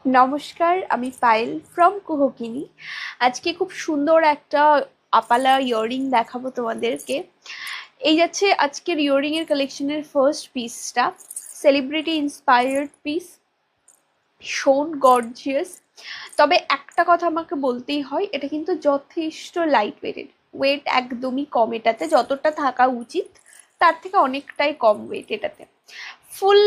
নমস্কার, আমি পায়েল ফ্রম কুহকিনী। আজকে খুব সুন্দর একটা আপালা ইয়াররিং দেখাবো তোমাদেরকে। এই যাচ্ছে আজকের ইয়াররিং এর কালেকশনের ফার্স্ট পিসটা, সেলিব্রিটি ইন্সপায়ার্ড পিস, ভীষণ গর্জিয়াস। তবে একটা কথা আমাকে বলতেই হয়, এটা কিন্তু যথেষ্ট লাইট ওয়েটেড। ওয়েট একদমই কম এটাতে, যতটা থাকা উচিত তার থেকে অনেকটাই কম ওয়েট এটাতে। ফুল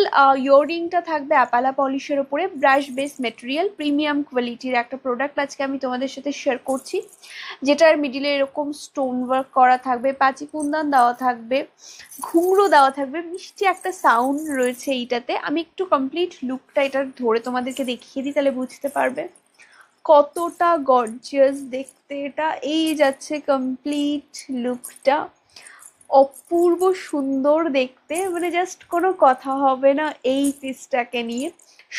ইয়াররিংটা থাকবে অ্যাপালা পলিশের ওপরে, ব্রাশ বেস মেটেরিয়াল, প্রিমিয়াম কোয়ালিটির একটা প্রোডাক্ট আজকে আমি তোমাদের সাথে শেয়ার করছি, যেটার মিডিলে এরকম স্টোন ওয়ার্ক করা থাকবে, পাঁচি কুন্দান দেওয়া থাকবে, ঘুংরো দেওয়া থাকবে, মিষ্টি একটা সাউন্ড রয়েছে এইটাতে। আমি একটু কমপ্লিট লুকটা এটা ধরে তোমাদেরকে দেখিয়ে দিই, তাহলে বুঝতে পারবে কতটা গর্জিয়াস দেখতে এটা। এই যাচ্ছে কমপ্লিট লুকটা, অপূর্ব সুন্দর দেখতে, মানে জাস্ট কোনো কথা হবে না এই পিসটাকে নিয়ে।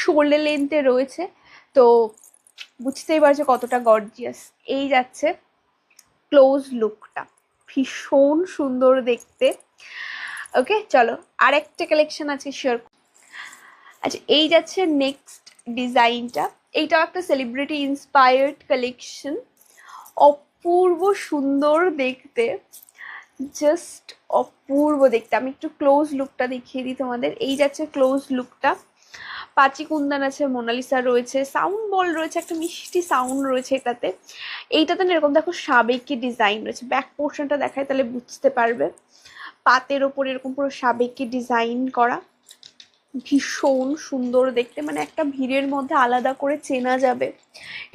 শোল্ডার লেন্থে রয়েছে, তো বুঝতেই পারছো কতটা গর্জিয়াস। এই যাচ্ছে ক্লোজ লুকটা, ভীষণ সুন্দর দেখতে। ওকে, চলো আরেকটা কালেকশন আছে শেয়ার। আচ্ছা, এই যাচ্ছে নেক্সট ডিজাইনটা। এইটাও একটা সেলিব্রিটি ইন্সপায়ার্ড কালেকশন, অপূর্ব সুন্দর দেখতে, জাস্ট অপূর্ব দেখতে। আমি একটু ক্লোজ লুকটা দেখিয়ে দিই তোমাদের। এই যাচ্ছে ক্লোজ লুকটা, পাঁচি কুন্দান আছে, মোনালিসা রয়েছে, সাউন্ড বল রয়েছে, একটা মিষ্টি সাউন্ড রয়েছে এটাতে। এইটাতে না এরকম দেখো সাবেকি ডিজাইন রয়েছে, ব্যাক পোর্শনটা দেখায় তাহলে বুঝতে পারবে। পাতের ওপর এরকম পুরো সাবেকি ডিজাইন করা, ভীষণ সুন্দর দেখতে, মানে একটা ভিড়ের মধ্যে আলাদা করে চেনা যাবে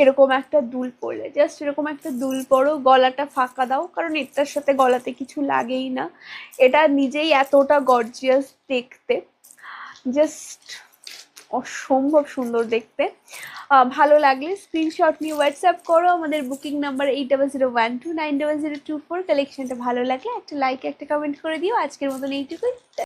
এরকম একটা দুল পরলে। জাস্ট এরকম একটা দুল পরো, গলাটা ফাঁকা দাও, কারণ এটার সাথে গলাতে কিছু লাগেই না। এটা নিজেই এতটা গর্জিয়াস দেখতে, জাস্ট অসম্ভব সুন্দর দেখতে। ভালো লাগলে স্ক্রিনশট নিয়ে হোয়াটসঅ্যাপ করো, আমাদের বুকিং নাম্বার 8001290024। কালেকশনটা ভালো লাগলে একটা লাইক একটা কমেন্ট করে দিও। আজকের মতন এইটুকুই।